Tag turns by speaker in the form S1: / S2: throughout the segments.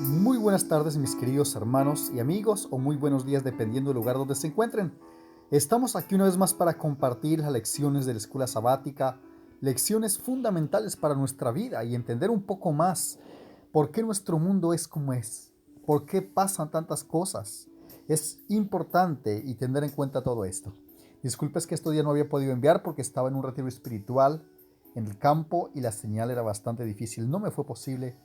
S1: Muy buenas tardes, mis queridos hermanos y amigos, o muy buenos días dependiendo del lugar donde se encuentren. Estamos aquí una vez más para compartir las lecciones de la escuela sabática, lecciones fundamentales para nuestra vida y entender un poco más por qué nuestro mundo es como es, por qué pasan tantas cosas. Es importante y tener en cuenta todo esto. Disculpes que este día no había podido enviar porque estaba en un retiro espiritual en el campo y la señal era bastante difícil. No me fue posible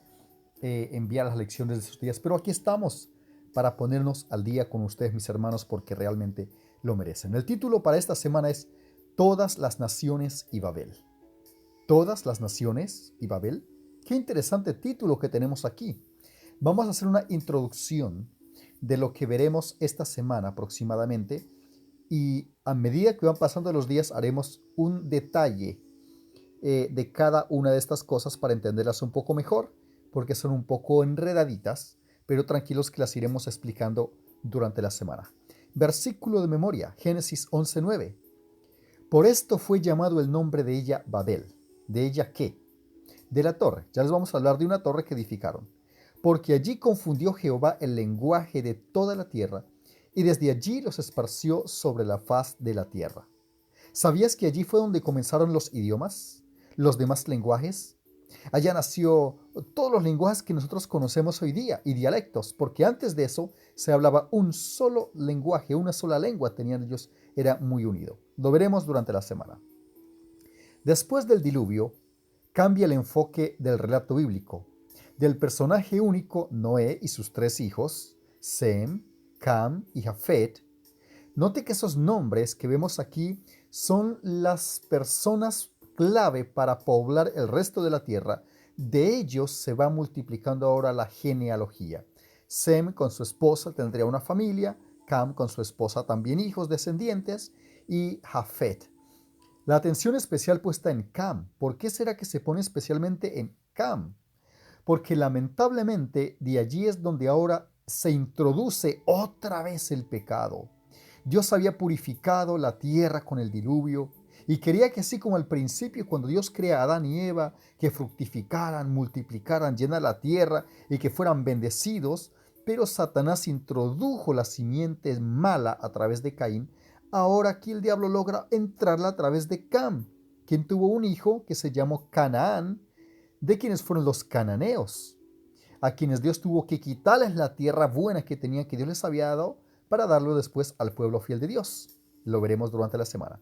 S1: enviar las lecciones de esos días, pero aquí estamos para ponernos al día con ustedes, mis hermanos, porque realmente lo merecen. El título para esta semana es Todas las naciones y Babel. Todas las naciones y Babel. Qué interesante título que tenemos aquí. Vamos a hacer una introducción de lo que veremos esta semana aproximadamente y a medida que van pasando los días haremos un detalle de cada una de estas cosas para entenderlas un poco mejor, porque son un poco enredaditas, pero tranquilos que las iremos explicando durante la semana. Versículo de memoria, Génesis 11:9. Por esto fue llamado el nombre de ella Babel. ¿De ella qué? De la torre. Ya les vamos a hablar de una torre que edificaron. Porque allí confundió Jehová el lenguaje de toda la tierra, y desde allí los esparció sobre la faz de la tierra. ¿Sabías que allí fue donde comenzaron los idiomas? ¿Los demás lenguajes? Allá nació todos los lenguajes que nosotros conocemos hoy día y dialectos, porque antes de eso se hablaba un solo lenguaje, una sola lengua tenían ellos, era muy unido. Lo veremos durante la semana. Después del diluvio, cambia el enfoque del relato bíblico, del personaje único Noé y sus tres hijos, Sem, Cam y Jafet. Note que esos nombres que vemos aquí son las personas clave para poblar el resto de la tierra. De ellos se va multiplicando ahora la genealogía. Sem con su esposa tendría una familia, Cam con su esposa también hijos descendientes y Jafet. La atención especial puesta en Cam. ¿Por qué será que se pone especialmente en Cam? Porque lamentablemente de allí es donde ahora se introduce otra vez el pecado. Dios había purificado la tierra con el diluvio y quería que así como al principio cuando Dios crea a Adán y Eva, que fructificaran, multiplicaran, llenaran la tierra y que fueran bendecidos, pero Satanás introdujo la simiente mala a través de Caín. Ahora aquí el diablo logra entrarla a través de Cam, quien tuvo un hijo que se llamó Canaán, de quienes fueron los cananeos, a quienes Dios tuvo que quitarles la tierra buena que tenían, que Dios les había dado, para darlo después al pueblo fiel de Dios. Lo veremos durante la semana.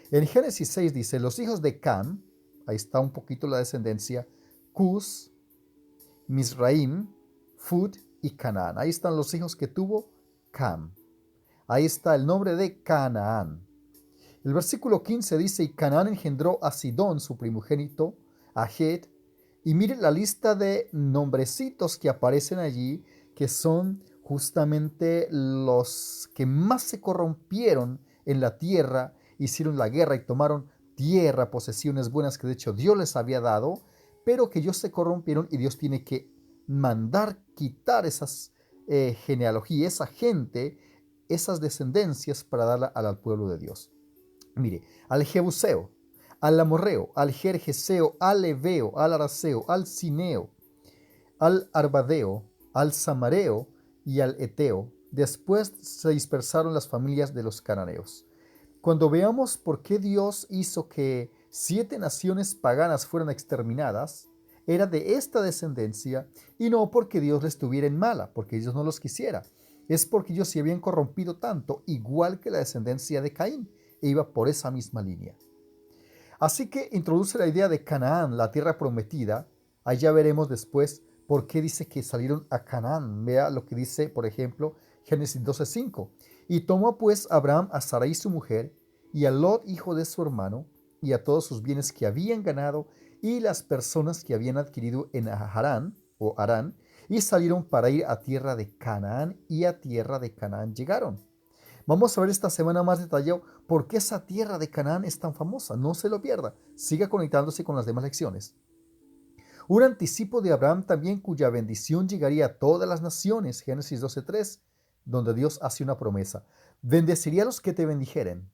S1: En Génesis 6 dice, los hijos de Cam, ahí está un poquito la descendencia, Cus, Misraim, Fud y Canaán. Ahí están los hijos que tuvo Cam. Ahí está el nombre de Canaán. El versículo 15 dice, y Canaán engendró a Sidón, su primogénito, a Het, y miren la lista de nombrecitos que aparecen allí, que son justamente los que más se corrompieron en la tierra, hicieron la guerra y tomaron tierra, posesiones buenas que de hecho Dios les había dado, pero que ellos se corrompieron y Dios tiene que mandar quitar esas genealogías, esa gente, esas descendencias para darla al pueblo de Dios. Mire, al Jebuseo, al Amorreo, al Gergeseo, al Eveo, al Araceo, al Cineo, al Arbadeo, al Samareo y al Eteo. Después se dispersaron las familias de los cananeos. Cuando veamos por qué Dios hizo que 7 naciones paganas fueran exterminadas, era de esta descendencia y no porque Dios les tuviera en mala, porque Dios no los quisiera. Es porque ellos se habían corrompido tanto, igual que la descendencia de Caín, e iba por esa misma línea. Así que introduce la idea de Canaán, la tierra prometida. Allá veremos después por qué dice que salieron a Canaán. Vea lo que dice, por ejemplo, Génesis 12:5. Y tomó pues Abraham a Sarai su mujer, y a Lot hijo de su hermano, y a todos sus bienes que habían ganado, y las personas que habían adquirido en Harán, o Harán, y salieron para ir a tierra de Canaán, y a tierra de Canaán llegaron. Vamos a ver esta semana más detallado por qué esa tierra de Canaán es tan famosa. No se lo pierda. Siga conectándose con las demás lecciones. Un anticipo de Abraham también cuya bendición llegaría a todas las naciones. Génesis 12:3, donde Dios hace una promesa. Bendeciré a los que te bendijeren,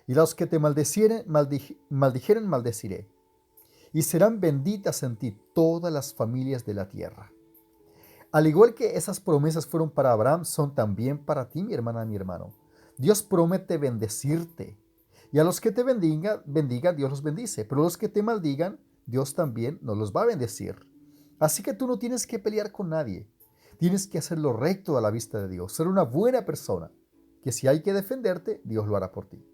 S1: y a los que te maldijeren maldeciré. Y serán benditas en ti todas las familias de la tierra. Al igual que esas promesas fueron para Abraham, son también para ti, mi hermana, mi hermano. Dios promete bendecirte. Y a los que te bendigan, Dios los bendice. Pero a los que te maldigan, Dios también nos los va a bendecir. Así que tú no tienes que pelear con nadie. Tienes que hacer lo recto a la vista de Dios. Ser una buena persona. Que si hay que defenderte, Dios lo hará por ti.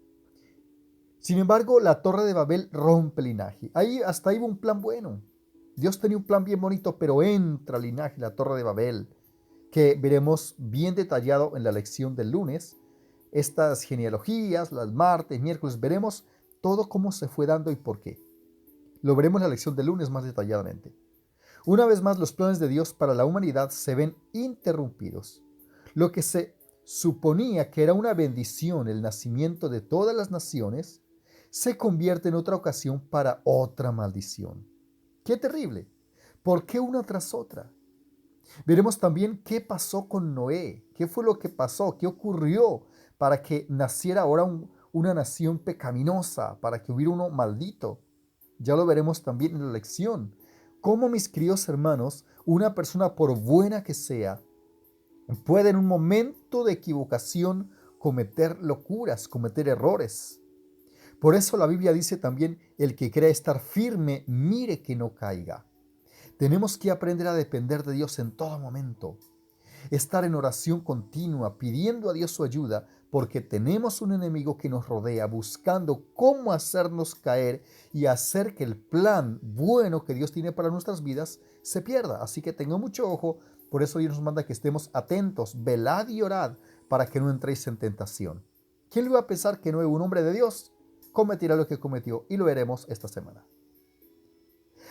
S1: Sin embargo, la Torre de Babel rompe el linaje. Hasta ahí hubo un plan bueno. Dios tenía un plan bien bonito, pero entra el linaje, la Torre de Babel, que veremos bien detallado en la lección del lunes. Estas genealogías, las martes, miércoles, veremos todo cómo se fue dando y por qué. Lo veremos en la lección del lunes más detalladamente. Una vez más, los planes de Dios para la humanidad se ven interrumpidos. Lo que se suponía que era una bendición, el nacimiento de todas las naciones, se convierte en otra ocasión para otra maldición. ¡Qué terrible! ¿Por qué una tras otra? Veremos también qué pasó con Noé, qué fue lo que pasó, qué ocurrió para que naciera ahora una nación pecaminosa, para que hubiera uno maldito. Ya lo veremos también en la lección. Cómo, mis queridos hermanos, una persona, por buena que sea, puede en un momento de equivocación cometer locuras, cometer errores. Por eso la Biblia dice también, el que cree estar firme, mire que no caiga. Tenemos que aprender a depender de Dios en todo momento. Estar en oración continua, pidiendo a Dios su ayuda, porque tenemos un enemigo que nos rodea, buscando cómo hacernos caer y hacer que el plan bueno que Dios tiene para nuestras vidas se pierda. Así que tenga mucho ojo, por eso Dios nos manda que estemos atentos, velad y orad, para que no entréis en tentación. ¿Quién le iba a pensar que Noé, un hombre de Dios, cometirá lo que cometió? Y lo veremos esta semana.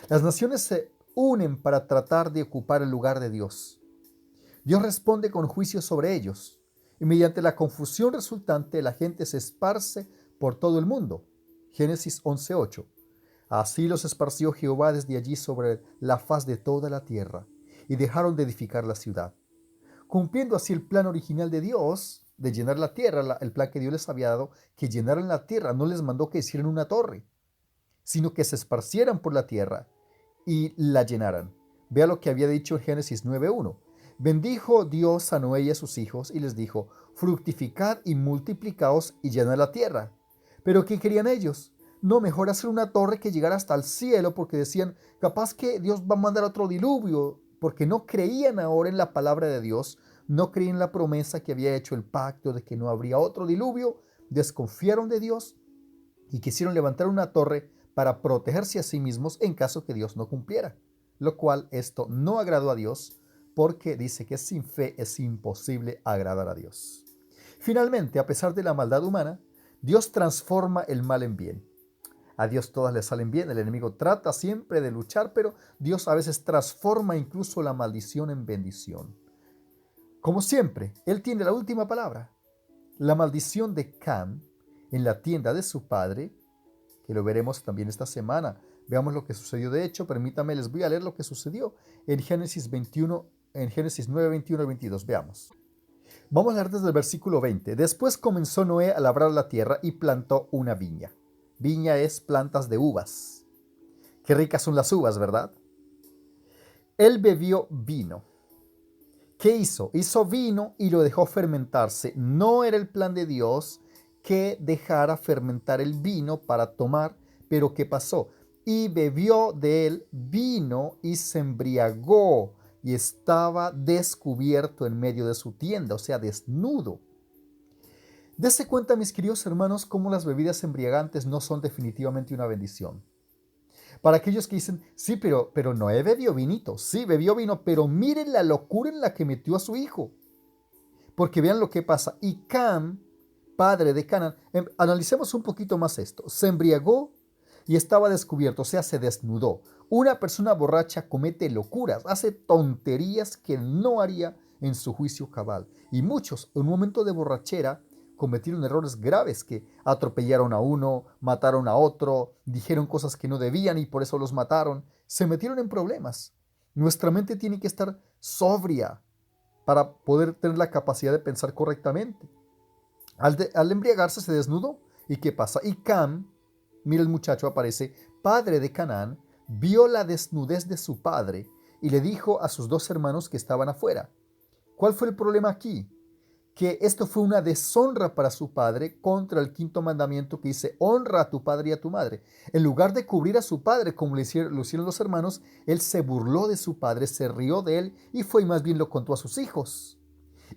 S1: Las naciones se unen para tratar de ocupar el lugar de Dios. Dios responde con juicio sobre ellos, y mediante la confusión resultante la gente se esparce por todo el mundo. Génesis 11:8. Así los esparció Jehová desde allí sobre la faz de toda la tierra, y dejaron de edificar la ciudad. Cumpliendo así el plan original de Dios, de llenar la tierra, el plan que Dios les había dado, que llenaran la tierra, no les mandó que hicieran una torre, sino que se esparcieran por la tierra y la llenaran. Vea lo que había dicho en Génesis 9:1. Bendijo Dios a Noé y a sus hijos y les dijo, fructificad y multiplicaos y llenad la tierra. Pero ¿qué querían ellos? No, mejor hacer una torre que llegara hasta el cielo, porque decían, capaz que Dios va a mandar otro diluvio, porque no creían ahora en la palabra de Dios, no creían en la promesa que había hecho el pacto de que no habría otro diluvio, desconfiaron de Dios y quisieron levantar una torre para protegerse a sí mismos en caso que Dios no cumpliera, lo cual esto no agradó a Dios, porque dice que sin fe es imposible agradar a Dios. Finalmente, a pesar de la maldad humana, Dios transforma el mal en bien. A Dios todas le salen bien, el enemigo trata siempre de luchar, pero Dios a veces transforma incluso la maldición en bendición. Como siempre, Él tiene la última palabra. La maldición de Cam en la tienda de su padre, que lo veremos también esta semana. Veamos lo que sucedió. De hecho, permítame, les voy a leer lo que sucedió en Génesis 9, 21 y 22. Veamos. Vamos a leer desde el versículo 20. Después comenzó Noé a labrar la tierra y plantó una viña. Viña es plantas de uvas. Qué ricas son las uvas, ¿verdad? Él bebió vino. ¿Qué hizo? Hizo vino y lo dejó fermentarse. No era el plan de Dios que dejara fermentar el vino para tomar, pero ¿qué pasó? Y bebió de él vino y se embriagó y estaba descubierto en medio de su tienda, o sea, desnudo. Dese cuenta, mis queridos hermanos, cómo las bebidas embriagantes no son definitivamente una bendición. Para aquellos que dicen, sí, pero Noé bebió vinito, sí, bebió vino, pero miren la locura en la que metió a su hijo. Porque vean lo que pasa. Y Cam, padre de Canaán, analicemos un poquito más esto. Se embriagó y estaba descubierto, o sea, se desnudó. Una persona borracha comete locuras, hace tonterías que no haría en su juicio cabal. Y muchos, en un momento de borrachera, cometieron errores graves, que atropellaron a uno, mataron a otro, dijeron cosas que no debían y por eso los mataron. Se metieron en problemas. Nuestra mente tiene que estar sobria para poder tener la capacidad de pensar correctamente. Al embriagarse se desnudó. ¿Y qué pasa? Y Cam, mira, el muchacho aparece, padre de Canaán, vio la desnudez de su padre y le dijo a sus dos hermanos que estaban afuera. ¿Cuál fue el problema aquí? Que esto fue una deshonra para su padre contra el quinto mandamiento que dice, honra a tu padre y a tu madre. En lugar de cubrir a su padre como lo hicieron los hermanos, él se burló de su padre, se rió de él y fue y más bien lo contó a sus hijos.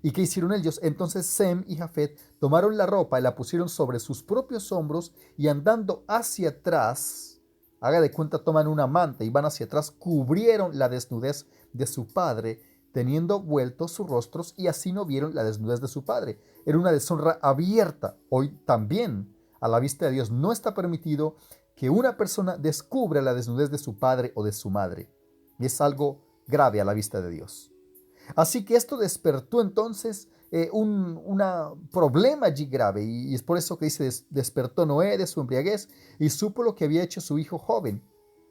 S1: ¿Y qué hicieron ellos? Entonces Sem y Jafet tomaron la ropa y la pusieron sobre sus propios hombros y andando hacia atrás, haga de cuenta, toman una manta y van hacia atrás, cubrieron la desnudez de su padre, teniendo vueltos sus rostros, y así no vieron la desnudez de su padre. Era una deshonra abierta. Hoy también, a la vista de Dios, no está permitido que una persona descubra la desnudez de su padre o de su madre. Y es algo grave a la vista de Dios. Así que esto despertó entonces un problema allí grave, y es por eso que dice, despertó Noé de su embriaguez y supo lo que había hecho su hijo joven,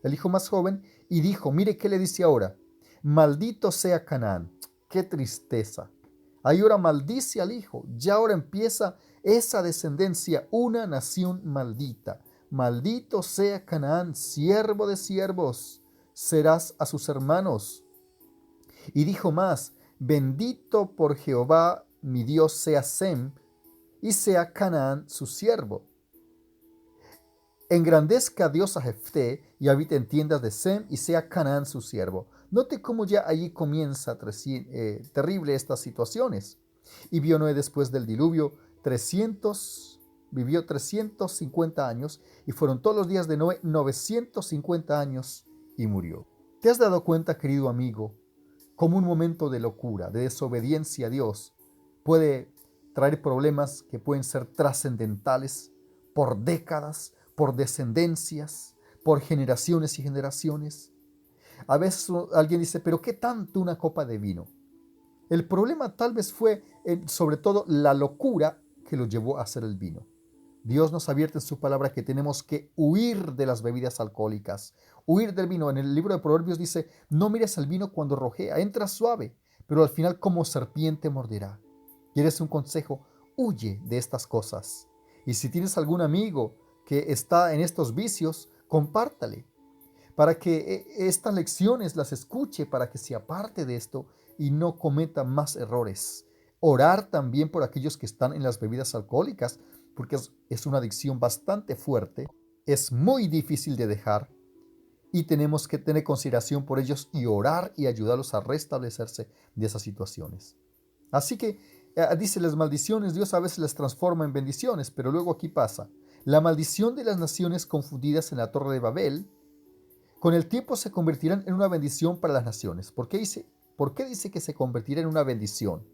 S1: el hijo más joven, y dijo, mire qué le dice ahora, maldito sea Canaán. Qué tristeza. Ahí ahora maldice al hijo, ya ahora empieza esa descendencia, una nación maldita. Maldito sea Canaán, siervo de siervos, serás a sus hermanos. Y dijo más, bendito por Jehová mi Dios sea Sem, y sea Canaán su siervo. Engrandezca Dios a Jefté, y habite en tiendas de Sem, y sea Canaán su siervo. Note cómo ya allí comienza terrible estas situaciones. Y vio Noé después del diluvio vivió 350 años, y fueron todos los días de Noé 950 años, y murió. ¿Te has dado cuenta, querido amigo, cómo un momento de locura, de desobediencia a Dios, puede traer problemas que pueden ser trascendentales por décadas, por descendencias, por generaciones y generaciones? A veces alguien dice, pero ¿qué tanto una copa de vino? El problema tal vez fue sobre todo la locura que lo llevó a hacer el vino. Dios nos advierte en su palabra que tenemos que huir de las bebidas alcohólicas, huir del vino. En el libro de Proverbios dice, no mires al vino cuando rojea, entra suave, pero al final como serpiente morderá. ¿Quieres un consejo? Huye de estas cosas. Y si tienes algún amigo que está en estos vicios, compártale, para que estas lecciones las escuche, para que se aparte de esto y no cometa más errores. Orar también por aquellos que están en las bebidas alcohólicas, porque es una adicción bastante fuerte, es muy difícil de dejar, y tenemos que tener consideración por ellos y orar y ayudarlos a restablecerse de esas situaciones. Así que dice, las maldiciones Dios a veces las transforma en bendiciones, pero luego aquí pasa, la maldición de las naciones confundidas en la Torre de Babel, con el tiempo se convertirán en una bendición para las naciones. ¿Por qué dice que se convertirá en una bendición?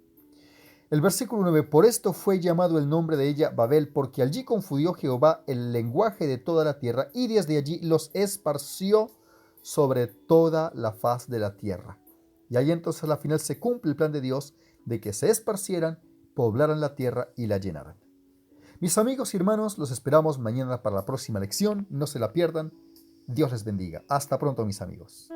S1: El versículo 9, por esto fue llamado el nombre de ella Babel, porque allí confundió Jehová el lenguaje de toda la tierra, y desde allí los esparció sobre toda la faz de la tierra. Y ahí entonces al final se cumple el plan de Dios de que se esparcieran, poblaran la tierra y la llenaran. Mis amigos y hermanos, los esperamos mañana para la próxima lección. No se la pierdan. Dios les bendiga. Hasta pronto, mis amigos.